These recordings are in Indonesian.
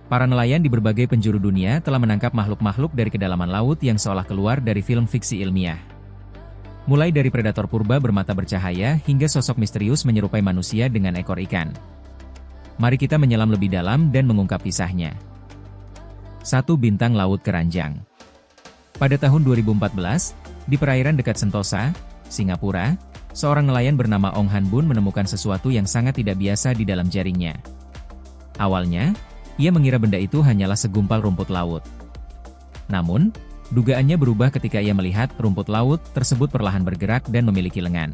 Para nelayan di berbagai penjuru dunia telah menangkap makhluk-makhluk dari kedalaman laut yang seolah keluar dari film fiksi ilmiah. Mulai dari predator purba bermata bercahaya hingga sosok misterius menyerupai manusia dengan ekor ikan. Mari kita menyelam lebih dalam dan mengungkap kisahnya. 1. Bintang Laut Keranjang. Pada tahun 2014, di perairan dekat Sentosa, Singapura, seorang nelayan bernama Ong Han Bun menemukan sesuatu yang sangat tidak biasa di dalam jaringnya. Awalnya, ia mengira benda itu hanyalah segumpal rumput laut. Namun, dugaannya berubah ketika ia melihat rumput laut tersebut perlahan bergerak dan memiliki lengan.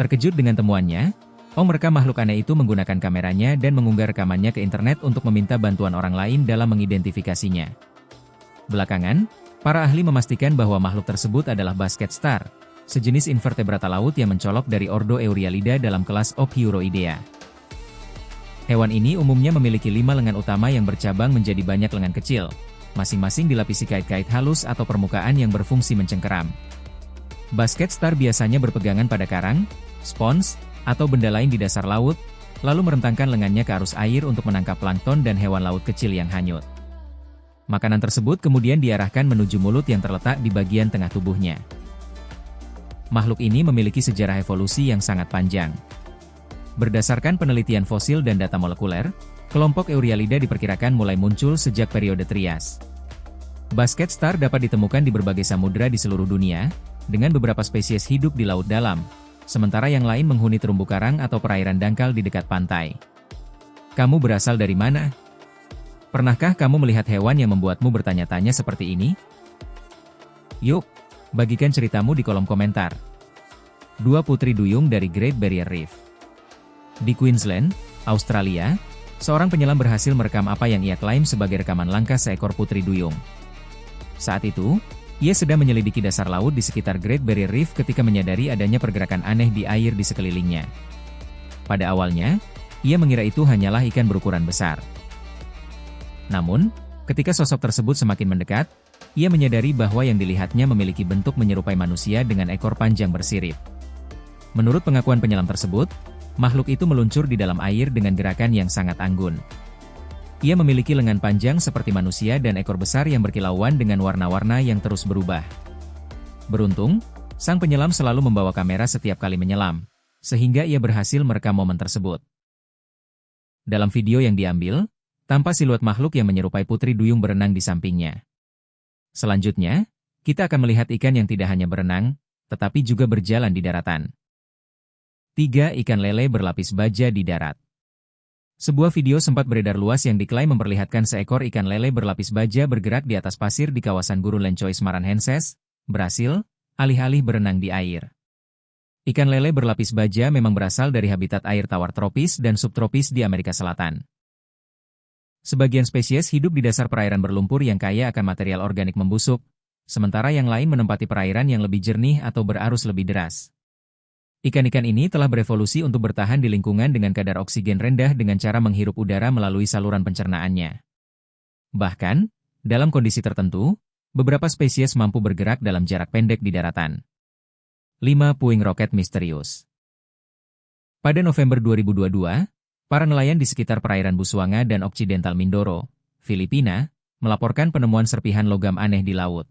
Terkejut dengan temuannya, Ong merekam makhluk aneh itu menggunakan kameranya dan mengunggah rekamannya ke internet untuk meminta bantuan orang lain dalam mengidentifikasinya. Belakangan, para ahli memastikan bahwa makhluk tersebut adalah basket star, sejenis invertebrata laut yang mencolok dari ordo Euryalida dalam kelas Ophiuroidea. Hewan ini umumnya memiliki 5 lengan utama yang bercabang menjadi banyak lengan kecil, masing-masing dilapisi kait-kait halus atau permukaan yang berfungsi mencengkeram. Basket star biasanya berpegangan pada karang, spons, atau benda lain di dasar laut, lalu merentangkan lengannya ke arus air untuk menangkap plankton dan hewan laut kecil yang hanyut. Makanan tersebut kemudian diarahkan menuju mulut yang terletak di bagian tengah tubuhnya. Makhluk ini memiliki sejarah evolusi yang sangat panjang. Berdasarkan penelitian fosil dan data molekuler, kelompok Euryalida diperkirakan mulai muncul sejak periode Trias. Basket star dapat ditemukan di berbagai samudera di seluruh dunia, dengan beberapa spesies hidup di laut dalam, sementara yang lain menghuni terumbu karang atau perairan dangkal di dekat pantai. Kamu berasal dari mana? Pernahkah kamu melihat hewan yang membuatmu bertanya-tanya seperti ini? Yuk, bagikan ceritamu di kolom komentar. 2 putri duyung dari Great Barrier Reef. Di Queensland, Australia, seorang penyelam berhasil merekam apa yang ia klaim sebagai rekaman langkah seekor putri duyung. Saat itu, ia sedang menyelidiki dasar laut di sekitar Great Barrier Reef ketika menyadari adanya pergerakan aneh di air di sekelilingnya. Pada awalnya, ia mengira itu hanyalah ikan berukuran besar. Namun, ketika sosok tersebut semakin mendekat, ia menyadari bahwa yang dilihatnya memiliki bentuk menyerupai manusia dengan ekor panjang bersirip. Menurut pengakuan penyelam tersebut, makhluk itu meluncur di dalam air dengan gerakan yang sangat anggun. Ia memiliki lengan panjang seperti manusia dan ekor besar yang berkilauan dengan warna-warna yang terus berubah. Beruntung, sang penyelam selalu membawa kamera setiap kali menyelam, sehingga ia berhasil merekam momen tersebut. Dalam video yang diambil, tampak siluet makhluk yang menyerupai putri duyung berenang di sampingnya. Selanjutnya, kita akan melihat ikan yang tidak hanya berenang, tetapi juga berjalan di daratan. 3. Ikan lele berlapis baja di darat. Sebuah video sempat beredar luas yang diklaim memperlihatkan seekor ikan lele berlapis baja bergerak di atas pasir di kawasan Gurun Lencois Maranhenses, Brasil, alih-alih berenang di air. Ikan lele berlapis baja memang berasal dari habitat air tawar tropis dan subtropis di Amerika Selatan. Sebagian spesies hidup di dasar perairan berlumpur yang kaya akan material organik membusuk, sementara yang lain menempati perairan yang lebih jernih atau berarus lebih deras. Ikan-ikan ini telah berevolusi untuk bertahan di lingkungan dengan kadar oksigen rendah dengan cara menghirup udara melalui saluran pencernaannya. Bahkan, dalam kondisi tertentu, beberapa spesies mampu bergerak dalam jarak pendek di daratan. 5. Puing roket misterius. Pada November 2022, para nelayan di sekitar perairan Busuanga dan Occidental Mindoro, Filipina, melaporkan penemuan serpihan logam aneh di laut.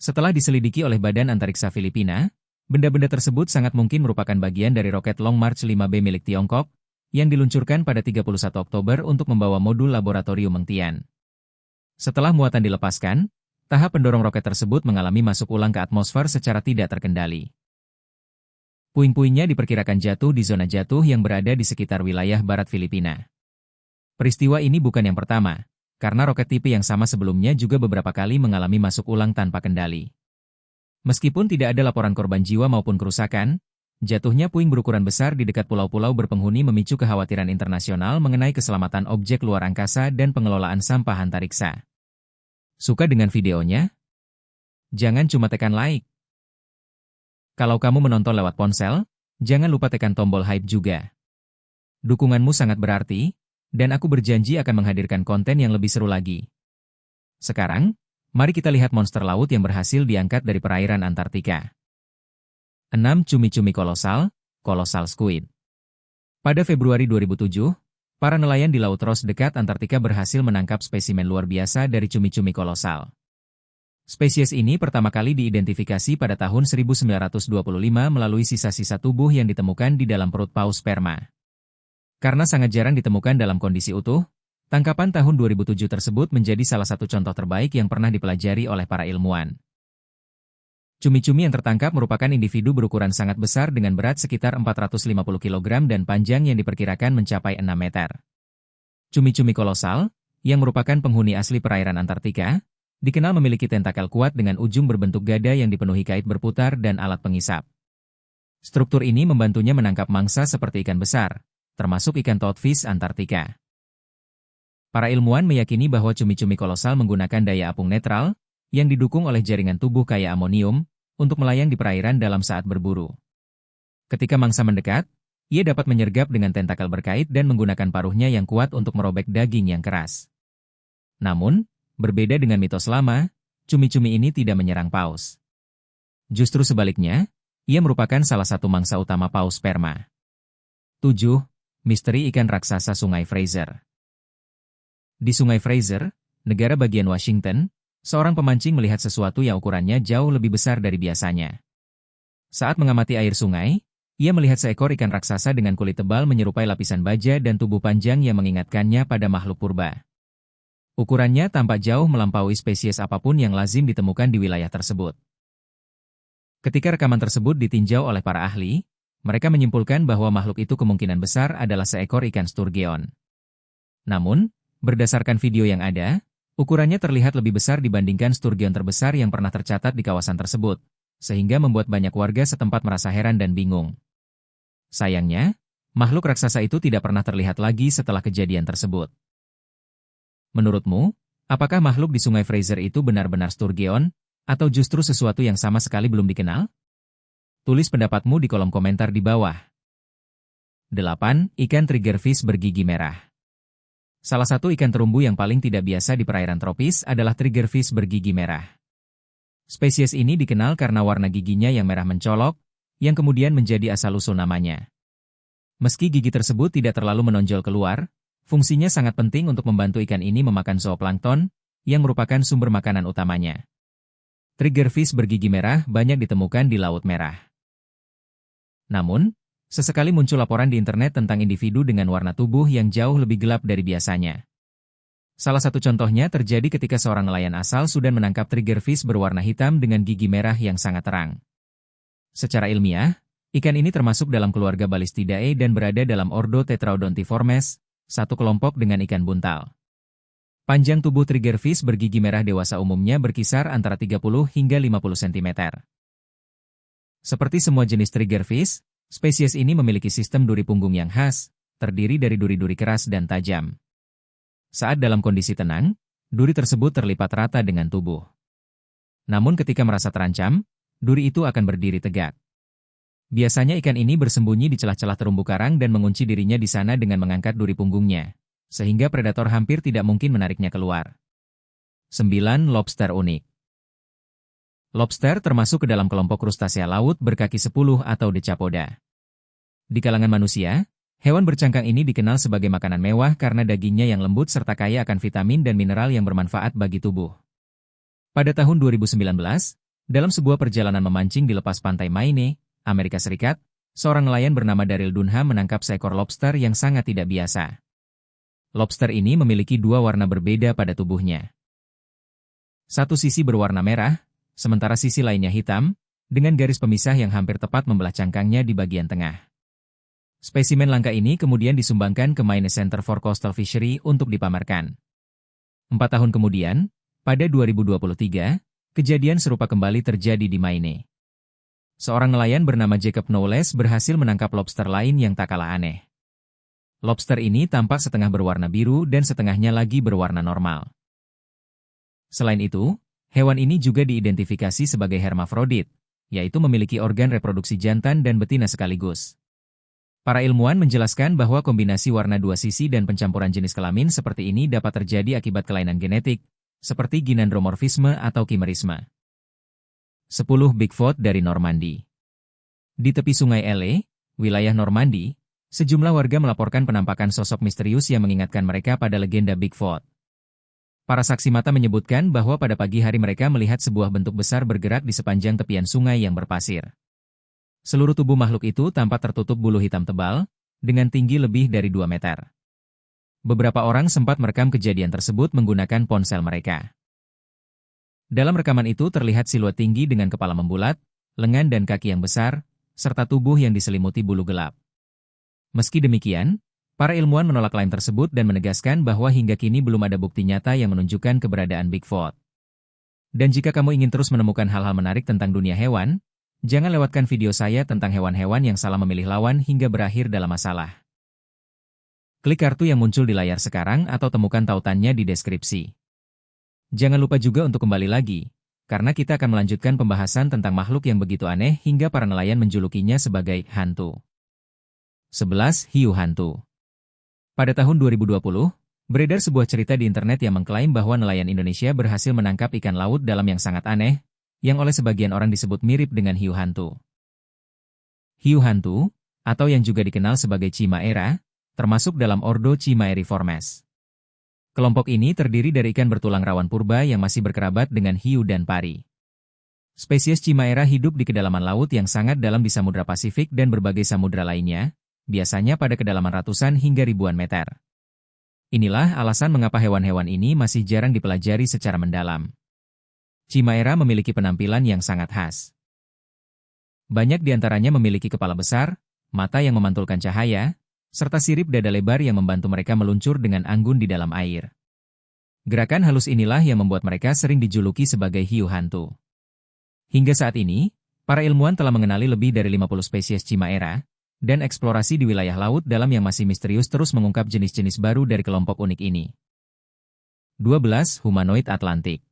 Setelah diselidiki oleh Badan Antariksa Filipina, benda-benda tersebut sangat mungkin merupakan bagian dari roket Long March 5B milik Tiongkok, yang diluncurkan pada 31 Oktober untuk membawa modul laboratorium Mengtian. Setelah muatan dilepaskan, tahap pendorong roket tersebut mengalami masuk ulang ke atmosfer secara tidak terkendali. Puing-puingnya diperkirakan jatuh di zona jatuh yang berada di sekitar wilayah barat Filipina. Peristiwa ini bukan yang pertama, karena roket tipe yang sama sebelumnya juga beberapa kali mengalami masuk ulang tanpa kendali. Meskipun tidak ada laporan korban jiwa maupun kerusakan, jatuhnya puing berukuran besar di dekat pulau-pulau berpenghuni memicu kekhawatiran internasional mengenai keselamatan objek luar angkasa dan pengelolaan sampah antariksa. Suka dengan videonya? Jangan cuma tekan like. Kalau kamu menonton lewat ponsel, jangan lupa tekan tombol hype juga. Dukunganmu sangat berarti, dan aku berjanji akan menghadirkan konten yang lebih seru lagi. Sekarang, mari kita lihat monster laut yang berhasil diangkat dari perairan Antartika. 6. Cumi-cumi kolosal, kolosal squid. Pada Februari 2007, para nelayan di Laut Ross dekat Antartika berhasil menangkap spesimen luar biasa dari cumi-cumi kolosal. Spesies ini pertama kali diidentifikasi pada tahun 1925 melalui sisa-sisa tubuh yang ditemukan di dalam perut paus sperma. Karena sangat jarang ditemukan dalam kondisi utuh, tangkapan tahun 2007 tersebut menjadi salah satu contoh terbaik yang pernah dipelajari oleh para ilmuwan. Cumi-cumi yang tertangkap merupakan individu berukuran sangat besar dengan berat sekitar 450 kg dan panjang yang diperkirakan mencapai 6 meter. Cumi-cumi kolosal, yang merupakan penghuni asli perairan Antartika, dikenal memiliki tentakel kuat dengan ujung berbentuk gada yang dipenuhi kait berputar dan alat pengisap. Struktur ini membantunya menangkap mangsa seperti ikan besar, termasuk ikan toadfish Antartika. Para ilmuwan meyakini bahwa cumi-cumi kolosal menggunakan daya apung netral, yang didukung oleh jaringan tubuh kaya amonium, untuk melayang di perairan dalam saat berburu. Ketika mangsa mendekat, ia dapat menyergap dengan tentakel berkait dan menggunakan paruhnya yang kuat untuk merobek daging yang keras. Namun, berbeda dengan mitos lama, cumi-cumi ini tidak menyerang paus. Justru sebaliknya, ia merupakan salah satu mangsa utama paus sperma. 7. Misteri ikan raksasa Sungai Fraser. Di Sungai Fraser, negara bagian Washington, seorang pemancing melihat sesuatu yang ukurannya jauh lebih besar dari biasanya. Saat mengamati air sungai, ia melihat seekor ikan raksasa dengan kulit tebal menyerupai lapisan baja dan tubuh panjang yang mengingatkannya pada makhluk purba. Ukurannya tampak jauh melampaui spesies apapun yang lazim ditemukan di wilayah tersebut. Ketika rekaman tersebut ditinjau oleh para ahli, mereka menyimpulkan bahwa makhluk itu kemungkinan besar adalah seekor ikan sturgeon. Namun, berdasarkan video yang ada, ukurannya terlihat lebih besar dibandingkan sturgeon terbesar yang pernah tercatat di kawasan tersebut, sehingga membuat banyak warga setempat merasa heran dan bingung. Sayangnya, makhluk raksasa itu tidak pernah terlihat lagi setelah kejadian tersebut. Menurutmu, apakah makhluk di Sungai Fraser itu benar-benar sturgeon, atau justru sesuatu yang sama sekali belum dikenal? Tulis pendapatmu di kolom komentar di bawah. 8. Ikan triggerfish bergigi merah. Salah satu ikan terumbu yang paling tidak biasa di perairan tropis adalah triggerfish bergigi merah. Spesies ini dikenal karena warna giginya yang merah mencolok, yang kemudian menjadi asal-usul namanya. Meski gigi tersebut tidak terlalu menonjol keluar, fungsinya sangat penting untuk membantu ikan ini memakan zooplankton, yang merupakan sumber makanan utamanya. Triggerfish bergigi merah banyak ditemukan di Laut Merah. Namun, sesekali muncul laporan di internet tentang individu dengan warna tubuh yang jauh lebih gelap dari biasanya. Salah satu contohnya terjadi ketika seorang nelayan asal Sudan menangkap triggerfish berwarna hitam dengan gigi merah yang sangat terang. Secara ilmiah, ikan ini termasuk dalam keluarga Balistidae dan berada dalam ordo Tetraodontiformes, satu kelompok dengan ikan buntal. Panjang tubuh triggerfish bergigi merah dewasa umumnya berkisar antara 30 hingga 50 cm. Seperti semua jenis triggerfish, spesies ini memiliki sistem duri punggung yang khas, terdiri dari duri-duri keras dan tajam. Saat dalam kondisi tenang, duri tersebut terlipat rata dengan tubuh. Namun ketika merasa terancam, duri itu akan berdiri tegak. Biasanya ikan ini bersembunyi di celah-celah terumbu karang dan mengunci dirinya di sana dengan mengangkat duri punggungnya, sehingga predator hampir tidak mungkin menariknya keluar. 9. Lobster unik. Lobster termasuk ke dalam kelompok krustasea laut berkaki 10 atau Decapoda. Di kalangan manusia, hewan bercangkang ini dikenal sebagai makanan mewah karena dagingnya yang lembut serta kaya akan vitamin dan mineral yang bermanfaat bagi tubuh. Pada tahun 2019, dalam sebuah perjalanan memancing di lepas pantai Maine, Amerika Serikat, seorang nelayan bernama Daryl Dunham menangkap seekor lobster yang sangat tidak biasa. Lobster ini memiliki dua warna berbeda pada tubuhnya. Satu sisi berwarna merah, sementara sisi lainnya hitam, dengan garis pemisah yang hampir tepat membelah cangkangnya di bagian tengah. Spesimen langka ini kemudian disumbangkan ke Maine Center for Coastal Fishery untuk dipamerkan. 4 tahun kemudian, pada 2023, kejadian serupa kembali terjadi di Maine. Seorang nelayan bernama Jacob Knowles berhasil menangkap lobster lain yang tak kalah aneh. Lobster ini tampak setengah berwarna biru dan setengahnya lagi berwarna normal. Selain itu, hewan ini juga diidentifikasi sebagai hermafrodit, yaitu memiliki organ reproduksi jantan dan betina sekaligus. Para ilmuwan menjelaskan bahwa kombinasi warna dua sisi dan pencampuran jenis kelamin seperti ini dapat terjadi akibat kelainan genetik, seperti ginandromorfisme atau kimerisme. 10. Bigfoot dari Normandy. Di tepi sungai Ele, wilayah Normandy, Sejumlah warga melaporkan penampakan sosok misterius yang mengingatkan mereka pada legenda Bigfoot. Para saksi mata menyebutkan bahwa pada pagi hari mereka melihat sebuah bentuk besar bergerak di sepanjang tepian sungai yang berpasir. Seluruh tubuh makhluk itu tampak tertutup bulu hitam tebal, dengan tinggi lebih dari 2 meter. Beberapa orang sempat merekam kejadian tersebut menggunakan ponsel mereka. Dalam rekaman itu terlihat siluet tinggi dengan kepala membulat, lengan dan kaki yang besar, serta tubuh yang diselimuti bulu gelap. Meski demikian, para ilmuwan menolak klaim tersebut dan menegaskan bahwa hingga kini belum ada bukti nyata yang menunjukkan keberadaan Bigfoot. Dan jika kamu ingin terus menemukan hal-hal menarik tentang dunia hewan, jangan lewatkan video saya tentang hewan-hewan yang salah memilih lawan hingga berakhir dalam masalah. Klik kartu yang muncul di layar sekarang atau temukan tautannya di deskripsi. Jangan lupa juga untuk kembali lagi, karena kita akan melanjutkan pembahasan tentang makhluk yang begitu aneh hingga para nelayan menjulukinya sebagai hantu. 11. Hiu hantu. Pada tahun 2020, beredar sebuah cerita di internet yang mengklaim bahwa nelayan Indonesia berhasil menangkap ikan laut dalam yang sangat aneh, yang oleh sebagian orang disebut mirip dengan hiu hantu. Hiu hantu, atau yang juga dikenal sebagai Chimaera, termasuk dalam ordo Chimaeriformes. Kelompok ini terdiri dari ikan bertulang rawan purba yang masih berkerabat dengan hiu dan pari. Spesies Chimaera hidup di kedalaman laut yang sangat dalam di Samudra Pasifik dan berbagai samudra lainnya, biasanya pada kedalaman ratusan hingga ribuan meter. Inilah alasan mengapa hewan-hewan ini masih jarang dipelajari secara mendalam. Chimaera memiliki penampilan yang sangat khas. Banyak di antaranya memiliki kepala besar, mata yang memantulkan cahaya, serta sirip dada lebar yang membantu mereka meluncur dengan anggun di dalam air. Gerakan halus inilah yang membuat mereka sering dijuluki sebagai hiu hantu. Hingga saat ini, para ilmuwan telah mengenali lebih dari 50 spesies Chimaera, dan eksplorasi di wilayah laut dalam yang masih misterius terus mengungkap jenis-jenis baru dari kelompok unik ini. 12. Humanoid Atlantik.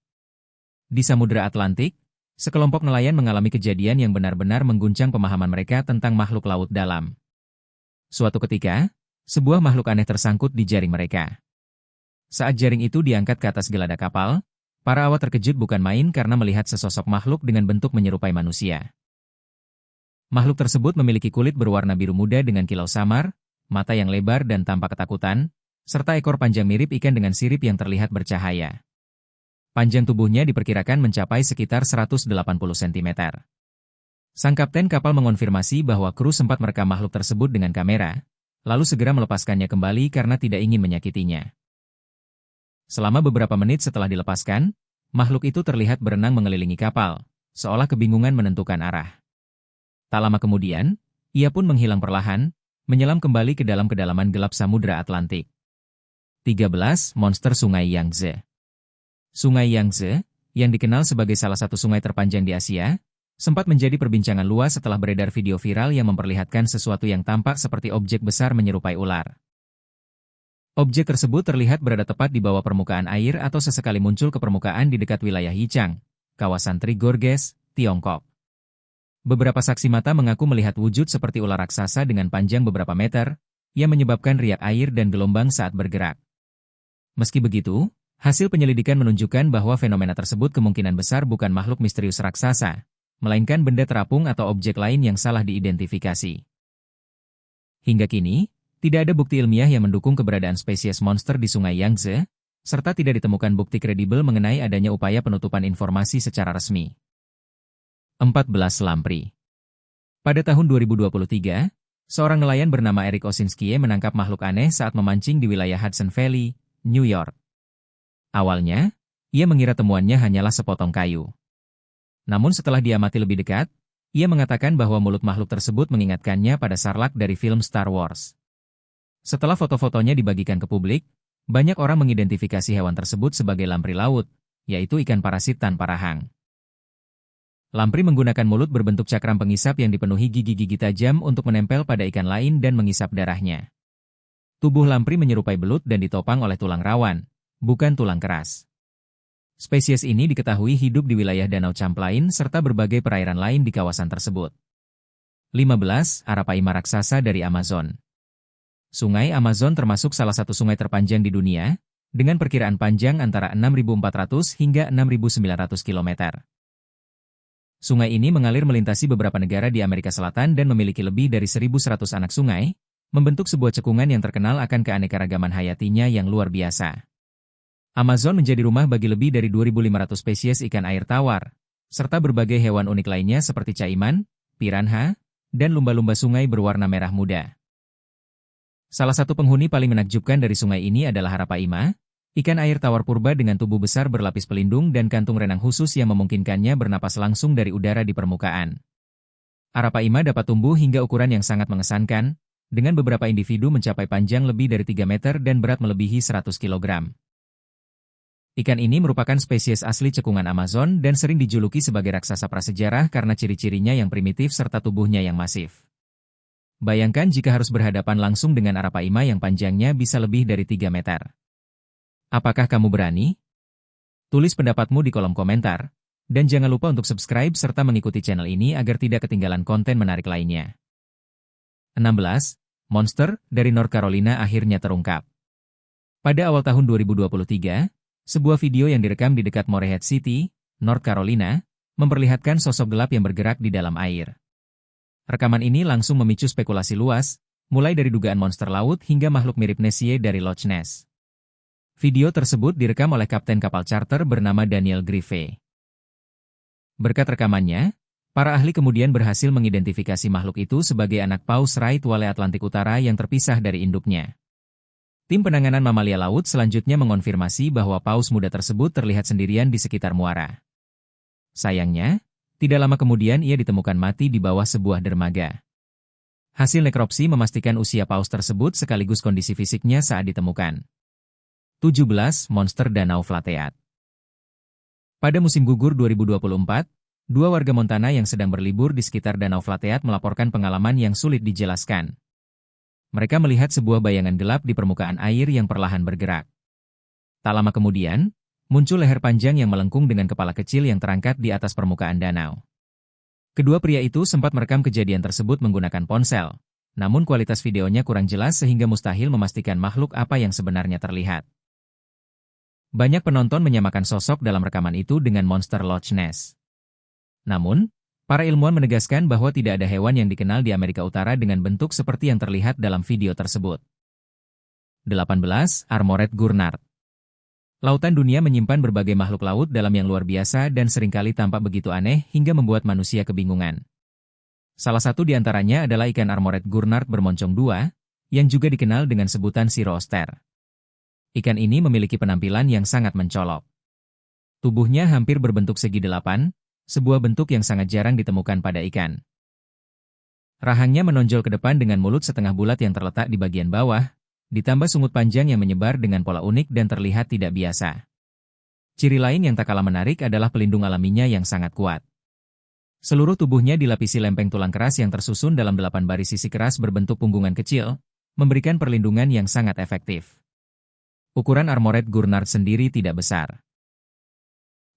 Di Samudra Atlantik, sekelompok nelayan mengalami kejadian yang benar-benar mengguncang pemahaman mereka tentang makhluk laut dalam. Suatu ketika, sebuah makhluk aneh tersangkut di jaring mereka. Saat jaring itu diangkat ke atas geladak kapal, para awak terkejut bukan main karena melihat sesosok makhluk dengan bentuk menyerupai manusia. Makhluk tersebut memiliki kulit berwarna biru muda dengan kilau samar, mata yang lebar dan tampak ketakutan, serta ekor panjang mirip ikan dengan sirip yang terlihat bercahaya. Panjang tubuhnya diperkirakan mencapai sekitar 180 cm. Sang kapten kapal mengonfirmasi bahwa kru sempat merekam makhluk tersebut dengan kamera, lalu segera melepaskannya kembali karena tidak ingin menyakitinya. Selama beberapa menit setelah dilepaskan, makhluk itu terlihat berenang mengelilingi kapal, seolah kebingungan menentukan arah. Tak lama kemudian, ia pun menghilang perlahan, menyelam kembali ke dalam kedalaman gelap Samudra Atlantik. 13. Monster Sungai Yangtze. Sungai Yangtze, yang dikenal sebagai salah satu sungai terpanjang di Asia, sempat menjadi perbincangan luas setelah beredar video viral yang memperlihatkan sesuatu yang tampak seperti objek besar menyerupai ular. Objek tersebut terlihat berada tepat di bawah permukaan air atau sesekali muncul ke permukaan di dekat wilayah Yichang, kawasan Trigorges, Tiongkok. Beberapa saksi mata mengaku melihat wujud seperti ular raksasa dengan panjang beberapa meter, yang menyebabkan riak air dan gelombang saat bergerak. Meski begitu, hasil penyelidikan menunjukkan bahwa fenomena tersebut kemungkinan besar bukan makhluk misterius raksasa, melainkan benda terapung atau objek lain yang salah diidentifikasi. Hingga kini, tidak ada bukti ilmiah yang mendukung keberadaan spesies monster di Sungai Yangtze, serta tidak ditemukan bukti kredibel mengenai adanya upaya penutupan informasi secara resmi. 14. Lamprey. Pada tahun 2023, seorang nelayan bernama Eric Osinski menangkap makhluk aneh saat memancing di wilayah Hudson Valley, New York. Awalnya, ia mengira temuannya hanyalah sepotong kayu. Namun setelah diamati lebih dekat, ia mengatakan bahwa mulut makhluk tersebut mengingatkannya pada Sarlacc dari film Star Wars. Setelah foto-fotonya dibagikan ke publik, banyak orang mengidentifikasi hewan tersebut sebagai lamprey laut, yaitu ikan parasit tanpa rahang. Lamprey menggunakan mulut berbentuk cakram pengisap yang dipenuhi gigi-gigi tajam untuk menempel pada ikan lain dan mengisap darahnya. Tubuh lamprey menyerupai belut dan ditopang oleh tulang rawan, bukan tulang keras. Spesies ini diketahui hidup di wilayah Danau Champlain serta berbagai perairan lain di kawasan tersebut. 15. Arapaima raksasa dari Amazon. Sungai Amazon termasuk salah satu sungai terpanjang di dunia, dengan perkiraan panjang antara 6.400 hingga 6.900 km. Sungai ini mengalir melintasi beberapa negara di Amerika Selatan dan memiliki lebih dari 1.100 anak sungai, membentuk sebuah cekungan yang terkenal akan keanekaragaman hayatinya yang luar biasa. Amazon menjadi rumah bagi lebih dari 2.500 spesies ikan air tawar, serta berbagai hewan unik lainnya seperti caiman, piranha, dan lumba-lumba sungai berwarna merah muda. Salah satu penghuni paling menakjubkan dari sungai ini adalah Arapaima, ikan air tawar purba dengan tubuh besar berlapis pelindung dan kantung renang khusus yang memungkinkannya bernapas langsung dari udara di permukaan. Arapaima dapat tumbuh hingga ukuran yang sangat mengesankan, dengan beberapa individu mencapai panjang lebih dari 3 meter dan berat melebihi 100 kg. Ikan ini merupakan spesies asli cekungan Amazon dan sering dijuluki sebagai raksasa prasejarah karena ciri-cirinya yang primitif serta tubuhnya yang masif. Bayangkan jika harus berhadapan langsung dengan Arapaima yang panjangnya bisa lebih dari 3 meter. Apakah kamu berani? Tulis pendapatmu di kolom komentar, dan jangan lupa untuk subscribe serta mengikuti channel ini agar tidak ketinggalan konten menarik lainnya. 16. Monster dari North Carolina akhirnya terungkap. Pada awal tahun 2023, sebuah video yang direkam di dekat Morehead City, North Carolina, memperlihatkan sosok gelap yang bergerak di dalam air. Rekaman ini langsung memicu spekulasi luas, mulai dari dugaan monster laut hingga makhluk mirip Nessie dari Loch Ness. Video tersebut direkam oleh kapten kapal charter bernama Daniel Griffey. Berkat rekamannya, para ahli kemudian berhasil mengidentifikasi makhluk itu sebagai anak paus right whale Atlantik Utara yang terpisah dari induknya. Tim penanganan mamalia laut selanjutnya mengonfirmasi bahwa paus muda tersebut terlihat sendirian di sekitar muara. Sayangnya, tidak lama kemudian ia ditemukan mati di bawah sebuah dermaga. Hasil nekropsi memastikan usia paus tersebut sekaligus kondisi fisiknya saat ditemukan. 17. Monster Danau Flathead. Pada musim gugur 2024, dua warga Montana yang sedang berlibur di sekitar Danau Flathead melaporkan pengalaman yang sulit dijelaskan. Mereka melihat sebuah bayangan gelap di permukaan air yang perlahan bergerak. Tak lama kemudian, muncul leher panjang yang melengkung dengan kepala kecil yang terangkat di atas permukaan danau. Kedua pria itu sempat merekam kejadian tersebut menggunakan ponsel, namun kualitas videonya kurang jelas sehingga mustahil memastikan makhluk apa yang sebenarnya terlihat. Banyak penonton menyamakan sosok dalam rekaman itu dengan monster Loch Ness. Namun, para ilmuwan menegaskan bahwa tidak ada hewan yang dikenal di Amerika Utara dengan bentuk seperti yang terlihat dalam video tersebut. 18. Armored Gurnard. Lautan dunia menyimpan berbagai makhluk laut dalam yang luar biasa dan seringkali tampak begitu aneh hingga membuat manusia kebingungan. Salah satu di antaranya adalah ikan Armored Gurnard bermoncong 2, yang juga dikenal dengan sebutan Sea Oster. Ikan ini memiliki penampilan yang sangat mencolok. Tubuhnya hampir berbentuk segi 8, sebuah bentuk yang sangat jarang ditemukan pada ikan. Rahangnya menonjol ke depan dengan mulut setengah bulat yang terletak di bagian bawah, ditambah sungut panjang yang menyebar dengan pola unik dan terlihat tidak biasa. Ciri lain yang tak kalah menarik adalah pelindung alaminya yang sangat kuat. Seluruh tubuhnya dilapisi lempeng tulang keras yang tersusun dalam 8 baris sisi keras berbentuk punggungan kecil, memberikan perlindungan yang sangat efektif. Ukuran Armored Gurnard sendiri tidak besar.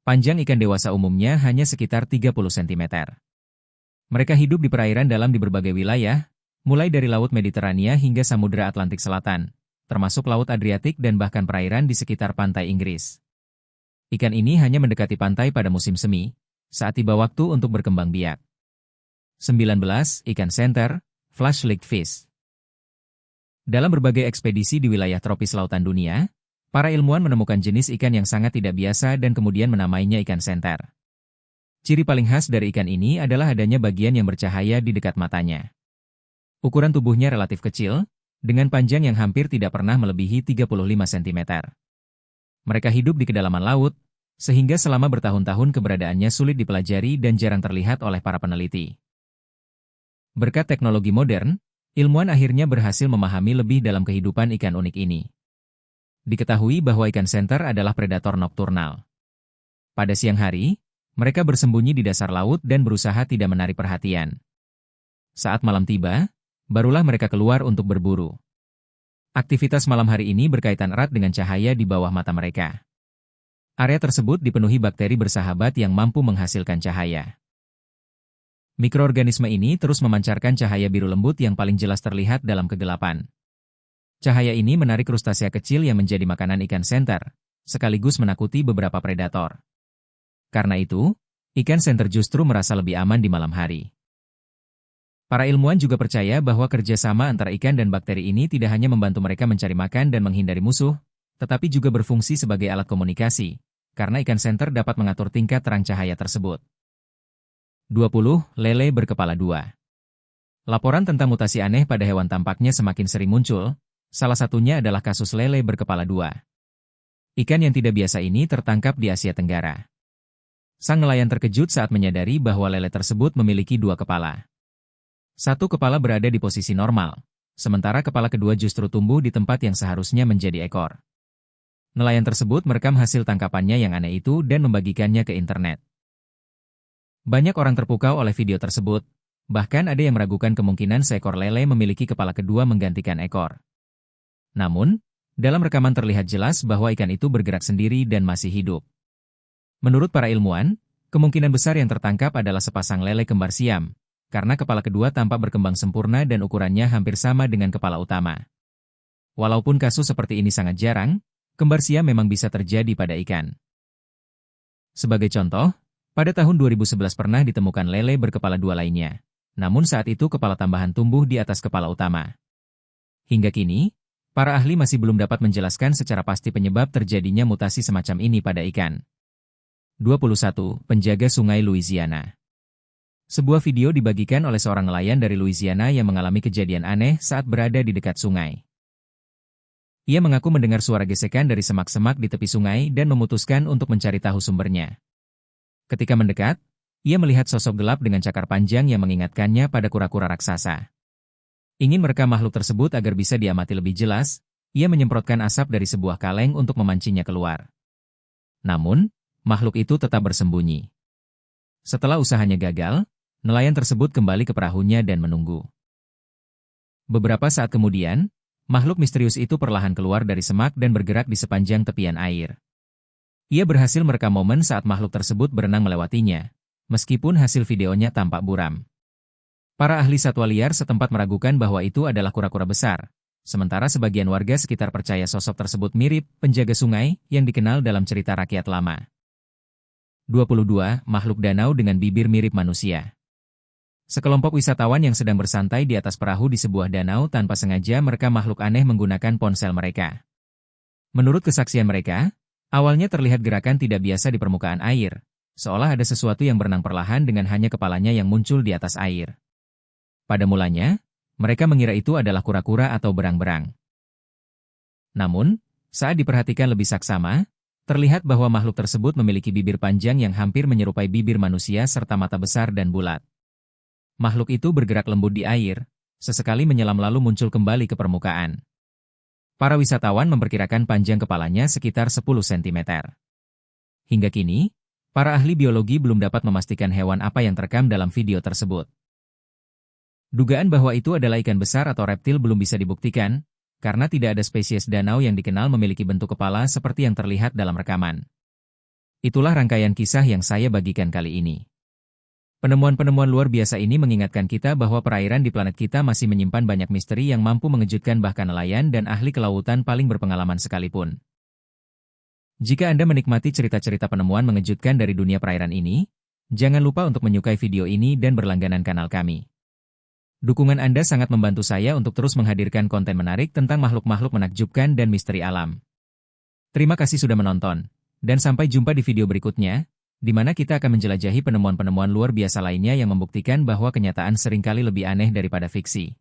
Panjang ikan dewasa umumnya hanya sekitar 30 cm. Mereka hidup di perairan dalam di berbagai wilayah, mulai dari Laut Mediterania hingga Samudra Atlantik Selatan, termasuk Laut Adriatik dan bahkan perairan di sekitar pantai Inggris. Ikan ini hanya mendekati pantai pada musim semi, saat tiba waktu untuk berkembang biak. 19. Ikan senter, Flashlight Fish. Dalam berbagai ekspedisi di wilayah tropis lautan dunia, para ilmuwan menemukan jenis ikan yang sangat tidak biasa dan kemudian menamainya ikan senter. Ciri paling khas dari ikan ini adalah adanya bagian yang bercahaya di dekat matanya. Ukuran tubuhnya relatif kecil, dengan panjang yang hampir tidak pernah melebihi 35 cm. Mereka hidup di kedalaman laut, sehingga selama bertahun-tahun keberadaannya sulit dipelajari dan jarang terlihat oleh para peneliti. Berkat teknologi modern, ilmuwan akhirnya berhasil memahami lebih dalam kehidupan ikan unik ini. Diketahui bahwa ikan senter adalah predator nokturnal. Pada siang hari, mereka bersembunyi di dasar laut dan berusaha tidak menarik perhatian. Saat malam tiba, barulah mereka keluar untuk berburu. Aktivitas malam hari ini berkaitan erat dengan cahaya di bawah mata mereka. Area tersebut dipenuhi bakteri bersahabat yang mampu menghasilkan cahaya. Mikroorganisme ini terus memancarkan cahaya biru lembut yang paling jelas terlihat dalam kegelapan. Cahaya ini menarik krustasea kecil yang menjadi makanan ikan senter, sekaligus menakuti beberapa predator. Karena itu, ikan senter justru merasa lebih aman di malam hari. Para ilmuwan juga percaya bahwa kerjasama antara ikan dan bakteri ini tidak hanya membantu mereka mencari makan dan menghindari musuh, tetapi juga berfungsi sebagai alat komunikasi, karena ikan senter dapat mengatur tingkat terang cahaya tersebut. 20. Lele berkepala dua. Laporan tentang mutasi aneh pada hewan tampaknya semakin sering muncul, salah satunya adalah kasus lele berkepala dua. Ikan yang tidak biasa ini tertangkap di Asia Tenggara. Sang nelayan terkejut saat menyadari bahwa lele tersebut memiliki dua kepala. Satu kepala berada di posisi normal, sementara kepala kedua justru tumbuh di tempat yang seharusnya menjadi ekor. Nelayan tersebut merekam hasil tangkapannya yang aneh itu dan membagikannya ke internet. Banyak orang terpukau oleh video tersebut, bahkan ada yang meragukan kemungkinan seekor lele memiliki kepala kedua menggantikan ekor. Namun, dalam rekaman terlihat jelas bahwa ikan itu bergerak sendiri dan masih hidup. Menurut para ilmuwan, kemungkinan besar yang tertangkap adalah sepasang lele kembar siam, karena kepala kedua tampak berkembang sempurna dan ukurannya hampir sama dengan kepala utama. Walaupun kasus seperti ini sangat jarang, kembar siam memang bisa terjadi pada ikan. Sebagai contoh, pada tahun 2011 pernah ditemukan lele berkepala dua lainnya, namun saat itu kepala tambahan tumbuh di atas kepala utama. Hingga kini, para ahli masih belum dapat menjelaskan secara pasti penyebab terjadinya mutasi semacam ini pada ikan. 21. Penjaga Sungai Louisiana. Sebuah video dibagikan oleh seorang nelayan dari Louisiana yang mengalami kejadian aneh saat berada di dekat sungai. Ia mengaku mendengar suara gesekan dari semak-semak di tepi sungai dan memutuskan untuk mencari tahu sumbernya. Ketika mendekat, ia melihat sosok gelap dengan cakar panjang yang mengingatkannya pada kura-kura raksasa. Ingin merekam makhluk tersebut agar bisa diamati lebih jelas, ia menyemprotkan asap dari sebuah kaleng untuk memancingnya keluar. Namun, makhluk itu tetap bersembunyi. Setelah usahanya gagal, nelayan tersebut kembali ke perahunya dan menunggu. Beberapa saat kemudian, makhluk misterius itu perlahan keluar dari semak dan bergerak di sepanjang tepian air. Ia berhasil merekam momen saat makhluk tersebut berenang melewatinya, meskipun hasil videonya tampak buram. Para ahli satwa liar setempat meragukan bahwa itu adalah kura-kura besar, sementara sebagian warga sekitar percaya sosok tersebut mirip penjaga sungai yang dikenal dalam cerita rakyat lama. 22. Makhluk danau dengan bibir mirip manusia. Sekelompok wisatawan yang sedang bersantai di atas perahu di sebuah danau tanpa sengaja merekam makhluk aneh menggunakan ponsel mereka. Menurut kesaksian mereka, awalnya terlihat gerakan tidak biasa di permukaan air, seolah ada sesuatu yang berenang perlahan dengan hanya kepalanya yang muncul di atas air. Pada mulanya, mereka mengira itu adalah kura-kura atau berang-berang. Namun, saat diperhatikan lebih saksama, terlihat bahwa makhluk tersebut memiliki bibir panjang yang hampir menyerupai bibir manusia serta mata besar dan bulat. Makhluk itu bergerak lembut di air, sesekali menyelam lalu muncul kembali ke permukaan. Para wisatawan memperkirakan panjang kepalanya sekitar 10 cm. Hingga kini, para ahli biologi belum dapat memastikan hewan apa yang terekam dalam video tersebut. Dugaan bahwa itu adalah ikan besar atau reptil belum bisa dibuktikan, karena tidak ada spesies danau yang dikenal memiliki bentuk kepala seperti yang terlihat dalam rekaman. Itulah rangkaian kisah yang saya bagikan kali ini. Penemuan-penemuan luar biasa ini mengingatkan kita bahwa perairan di planet kita masih menyimpan banyak misteri yang mampu mengejutkan bahkan nelayan dan ahli kelautan paling berpengalaman sekalipun. Jika Anda menikmati cerita-cerita penemuan mengejutkan dari dunia perairan ini, jangan lupa untuk menyukai video ini dan berlangganan kanal kami. Dukungan Anda sangat membantu saya untuk terus menghadirkan konten menarik tentang makhluk-makhluk menakjubkan dan misteri alam. Terima kasih sudah menonton, dan sampai jumpa di video berikutnya, di mana kita akan menjelajahi penemuan-penemuan luar biasa lainnya yang membuktikan bahwa kenyataan seringkali lebih aneh daripada fiksi.